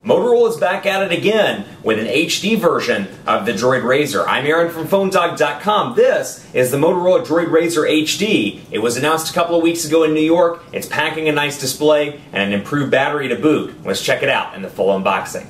Motorola is back at it again with an HD version of the Droid RAZR. I'm Aaron from PhoneDog.com. This is the Motorola DROID RAZR HD. It was announced a couple of weeks ago in New York. It's packing a nice display and an improved battery to boot. Let's check it out in the full unboxing.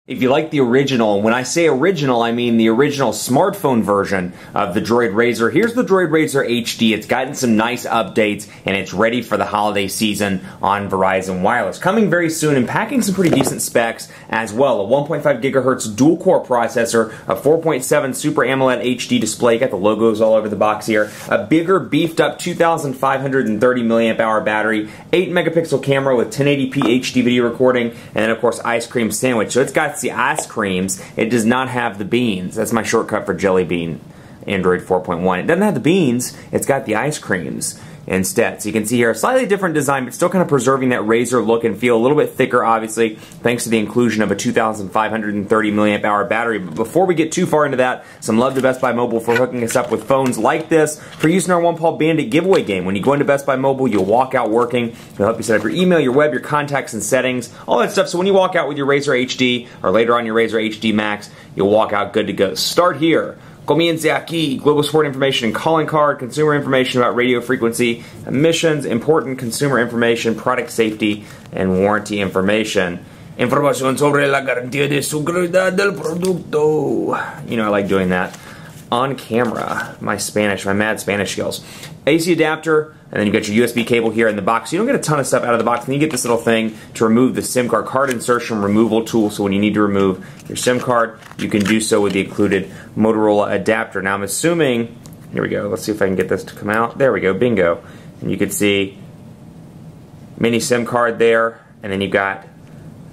If you like the original, and when I say original, I mean the original smartphone version of the Droid RAZR, here's the Droid RAZR HD. It's gotten some nice updates, and it's ready for the holiday season on Verizon Wireless. Coming very soon and packing some pretty decent specs as well. A 1.5 gigahertz dual-core processor, a 4.7 Super AMOLED HD display. You got the logos all over the box here. A bigger, beefed-up 2,530 milliamp hour battery, 8-megapixel camera with 1080p HD video recording, and then, of course, ice cream sandwich. So it's got the ice creams. It does not have the beans. That's my shortcut for Jelly Bean, Android 4.1. It doesn't have the beans. It's got the ice creams instead. So you can see here a slightly different design, but still kind of preserving that RAZR look and feel. A little bit thicker, obviously, thanks to the inclusion of a 2,530 milliamp hour battery. But before we get too far into that, some love to Best Buy Mobile for hooking us up with phones like this for using our One Paw Bandit giveaway game. When you go into Best Buy Mobile, you'll walk out working. They'll help you set up your email, your web, your contacts and settings, all that stuff. So when you walk out with your RAZR HD or later on your RAZR HD Max, you'll walk out good to go. Start here. Comience aquí, global support information and calling card, consumer information about radio frequency, emissions, important consumer information, product safety, and warranty information. Información sobre la garantía de seguridad del producto. You know, I like doing that on camera. My mad Spanish skills. AC adapter, and then you got your USB cable here in the box. You don't get a ton of stuff out of the box, and then you get this little thing to remove the SIM card insertion removal tool. So when you need to remove your SIM card, you can do so with the included Motorola adapter. Now I'm assuming, here we go, let's see if I can get this to come out. There we go, bingo. And you can see mini SIM card there, and then you've got,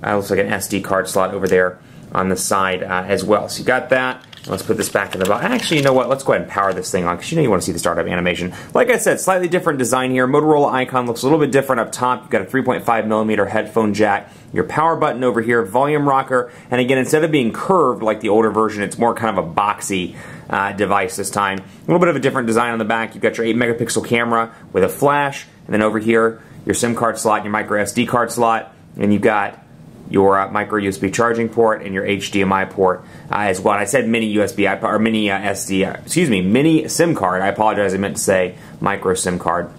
looks like an SD card slot over there on the side as well. So you got that. Let's put this back in the box. Actually, you know what? Let's go ahead and power this thing on, because you know you want to see the startup animation. Like I said, slightly different design here. Motorola icon looks a little bit different up top. You've got a 3.5mm headphone jack, your power button over here, volume rocker, and again, instead of being curved like the older version, it's more kind of a boxy device this time. A little bit of a different design on the back. You've got your 8-megapixel camera with a flash, and then over here, your SIM card slot, your micro SD card slot, and you've got your micro USB charging port and your HDMI port as well. And I said mini USB or mini mini SIM card. I apologize, I meant to say micro SIM card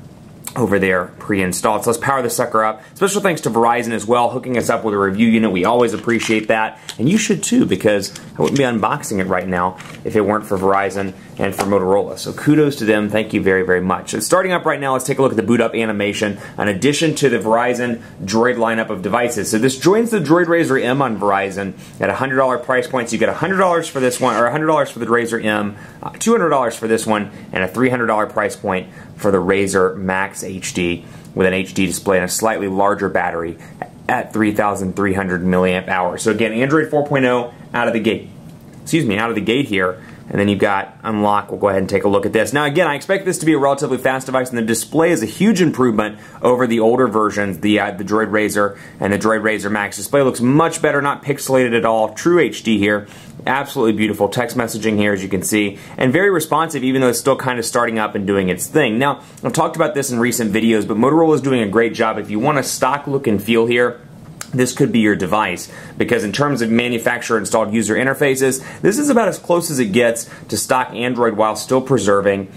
over there pre-installed. So let's power this sucker up. Special thanks to Verizon as well, hooking us up with a review unit. We always appreciate that, and you should too, because I wouldn't be unboxing it right now if it weren't for Verizon and for Motorola. So kudos to them. Thank you very, very much. So starting up right now, let's take a look at the boot up animation in addition to the Verizon Droid lineup of devices. So this joins the Droid RAZR M on Verizon at a $100 price point. So you get $100 for this one, or $100 for the RAZR M, $200 for this one, and a $300 price point for the RAZR Max HD with an HD display and a slightly larger battery at 3,300 milliamp hours. So again, Android 4.0 out of the gate. Out of the gate here. And then you've got unlock. We'll go ahead and take a look at this. Now again, I expect this to be a relatively fast device, and the display is a huge improvement over the older versions, the Droid RAZR and the Droid RAZR Max. Display looks much better, not pixelated at all. True HD here. Absolutely beautiful. Text messaging here, as you can see, and very responsive, even though it's still kind of starting up and doing its thing. Now, I've talked about this in recent videos, but Motorola is doing a great job. If you want a stock look and feel here, this could be your device, because in terms of manufacturer installed user interfaces, this is about as close as it gets to stock Android while still preserving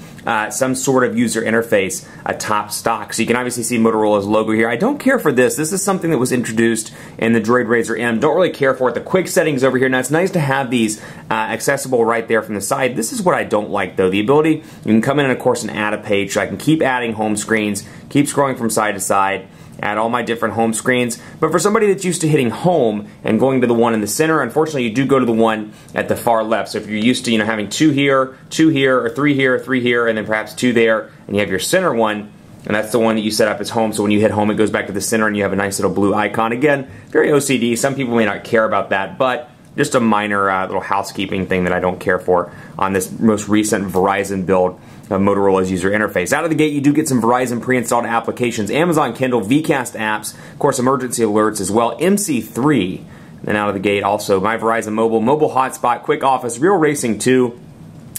some sort of user interface atop stock. So you can obviously see Motorola's logo here. I don't care for this. This is something that was introduced in the Droid RAZR M. Don't really care for it. The quick settings over here. Now it's nice to have these accessible right there from the side. This is what I don't like though. The ability, you can come in and of course and add a page, so I can keep adding home screens, keep scrolling from side to side, add all my different home screens. But for somebody that's used to hitting home and going to the one in the center, unfortunately you do go to the one at the far left. So if you're used to having two here, or three here, and then perhaps two there, and you have your center one, and that's the one that you set up as home, so when you hit home it goes back to the center and you have a nice little blue icon. Again, very OCD. Some people may not care about that, but just a minor little housekeeping thing that I don't care for on this most recent Verizon build of Motorola's user interface. Out of the gate, you do get some Verizon pre-installed applications, Amazon Kindle, Vcast apps, of course emergency alerts as well, MC3. Then out of the gate also My Verizon Mobile, Mobile Hotspot, Quick Office, Real Racing 2,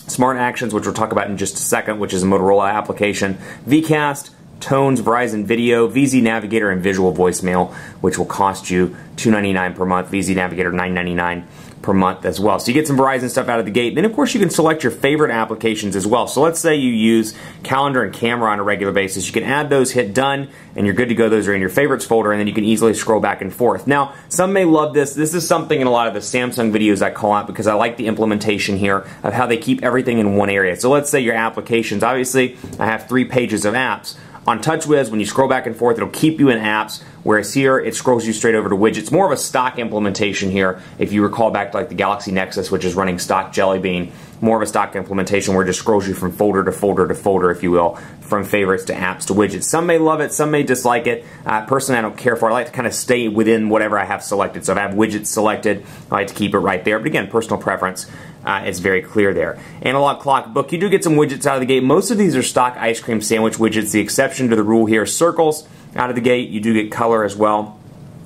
Smart Actions, which we'll talk about in just a second, which is a Motorola application, Vcast, tones, Verizon Video, VZ Navigator, and Visual Voicemail, which will cost you $2.99 per month. VZ Navigator $9.99 per month as well. So you get some Verizon stuff out of the gate. Then of course you can select your favorite applications as well. So let's say you use calendar and camera on a regular basis. You can add those, hit done, and you're good to go. Those are in your favorites folder, and then you can easily scroll back and forth. Now, some may love this. This is something in a lot of the Samsung videos I call out because I like the implementation here of how they keep everything in one area. So let's say your applications. Obviously, I have 3 pages of apps. On TouchWiz, when you scroll back and forth, it'll keep you in apps, whereas here, it scrolls you straight over to widgets. More of a stock implementation here, if you recall back to like the Galaxy Nexus, which is running stock Jelly Bean. More of a stock implementation where it just scrolls you from folder to folder to folder, if you will, from favorites to apps to widgets. Some may love it, some may dislike it. Personally, I don't care for it. I like to kind of stay within whatever I have selected. So if I have widgets selected, I like to keep it right there. But again, personal preference. It's very clear there. Analog clock book. You do get some widgets out of the gate. Most of these are stock ice cream sandwich widgets. The exception to the rule here is circles out of the gate. You do get color as well.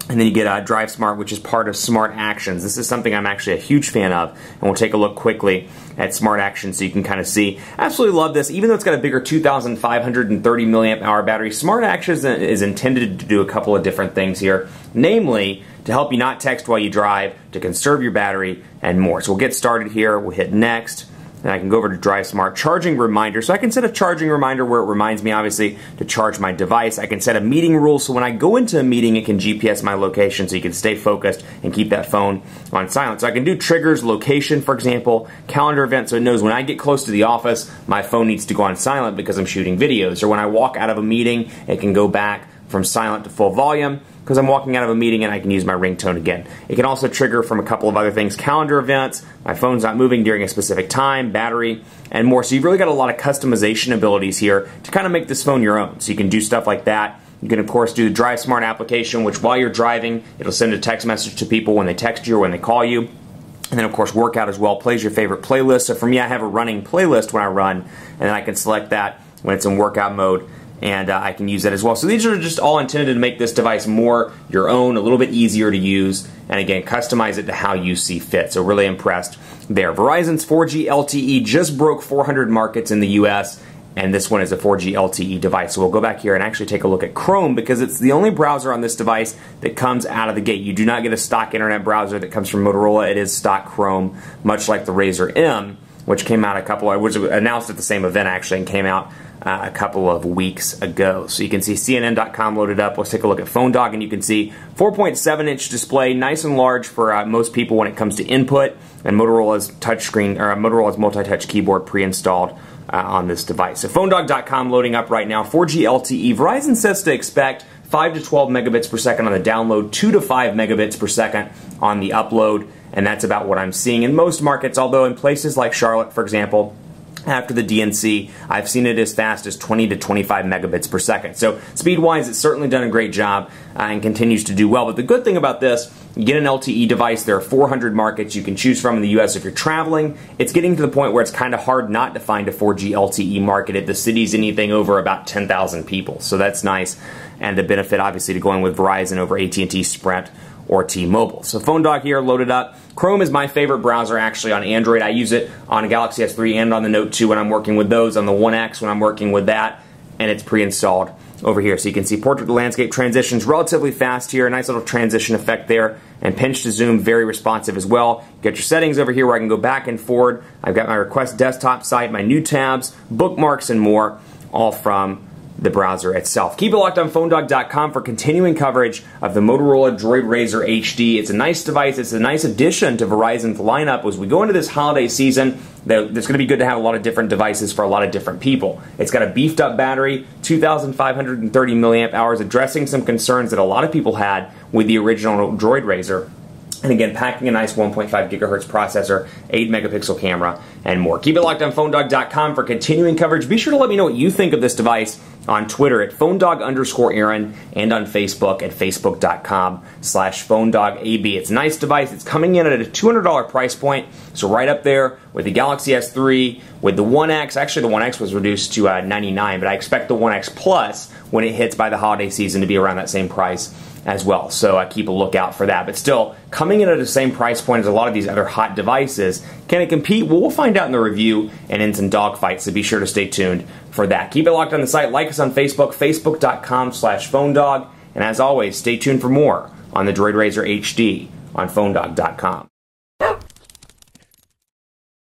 And then you get Drive Smart, which is part of Smart Actions. This is something I'm actually a huge fan of. And we'll take a look quickly at Smart Actions so you can kind of see. Absolutely love this. Even though it's got a bigger 2,530 milliamp hour battery, Smart Actions is intended to do a couple of different things here. Namely, to help you not text while you drive, to conserve your battery, and more. So we'll get started here. We'll hit Next. And I can go over to Drive Smart. Charging reminder. So I can set a charging reminder where it reminds me, obviously, to charge my device. I can set a meeting rule so when I go into a meeting, it can GPS my location so you can stay focused and keep that phone on silent. So I can do triggers, location, for example, calendar event, so it knows when I get close to the office, my phone needs to go on silent because I'm shooting videos. Or when I walk out of a meeting, it can go back from silent to full volume because I'm walking out of a meeting and I can use my ringtone again. It can also trigger from a couple of other things, calendar events, my phone's not moving during a specific time, battery, and more. So you've really got a lot of customization abilities here to kind of make this phone your own. So you can do stuff like that. You can, of course, do the Drive Smart application, which while you're driving, it'll send a text message to people when they text you or when they call you. And then, of course, workout as well. Plays your favorite playlist. So for me, I have a running playlist when I run, and then I can select that when it's in workout mode. And I can use that as well. So these are just all intended to make this device more your own, a little bit easier to use, and again, customize it to how you see fit. So really impressed there. Verizon's 4G LTE just broke 400 markets in the US, and this one is a 4G LTE device. So we'll go back here and actually take a look at Chrome because it's the only browser on this device that comes out of the gate. You do not get a stock internet browser that comes from Motorola. It is stock Chrome, much like the Razr M, which came out which was announced at the same event actually and came out a couple of weeks ago. So you can see CNN.com loaded up. Let's take a look at PhoneDog, and you can see 4.7-inch display, nice and large for most people when it comes to input, and Motorola's touchscreen or Motorola's multi-touch keyboard pre-installed on this device. So PhoneDog.com loading up right now. 4G LTE. Verizon says to expect 5 to 12 megabits per second on the download, 2 to 5 megabits per second on the upload, and that's about what I'm seeing in most markets, although in places like Charlotte, for example, after the DNC, I've seen it as fast as 20 to 25 megabits per second. So speed-wise, it's certainly done a great job and continues to do well. But the good thing about this, you get an LTE device, there are 400 markets you can choose from in the US. If you're traveling, it's getting to the point where it's kind of hard not to find a 4G LTE market if the city's anything over about 10,000 people. So that's nice, and the benefit obviously to going with Verizon over AT&T, Sprint, or T-Mobile. So PhoneDog here loaded up. Chrome is my favorite browser actually on Android. I use it on a Galaxy S3 and on the Note 2 when I'm working with those, on the One X when I'm working with that, and it's pre-installed over here. So you can see portrait to landscape transitions relatively fast here, a nice little transition effect there, and pinch to zoom, very responsive as well. You got your settings over here where I can go back and forward. I've got my request desktop site, my new tabs, bookmarks, and more, all from the browser itself. Keep it locked on PhoneDog.com for continuing coverage of the Motorola DROID RAZR HD. It's a nice device. It's a nice addition to Verizon's lineup as we go into this holiday season. It's going to be good to have a lot of different devices for a lot of different people. It's got a beefed up battery, 2,530 milliamp hours, addressing some concerns that a lot of people had with the original DROID RAZR. And again, packing a nice 1.5 gigahertz processor, 8 megapixel camera, and more. Keep it locked on PhoneDog.com for continuing coverage. Be sure to let me know what you think of this device on Twitter at PhoneDog_Aaron and on Facebook at Facebook.com/PhoneDogAB. It's a nice device. It's coming in at a $200 price point, so right up there with the Galaxy S3, with the One X. Actually, the One X was reduced to $99, but I expect the One X Plus, when it hits by the holiday season, to be around that same price as well. So keep a lookout for that. But still, coming in at the same price point as a lot of these other hot devices, can it compete? Well, we'll find out in the review and in some dogfights, so be sure to stay tuned for that. Keep it locked on the site. Like us on Facebook, facebook.com/PhoneDog. And as always, stay tuned for more on the Droid RAZR HD on PhoneDog.com.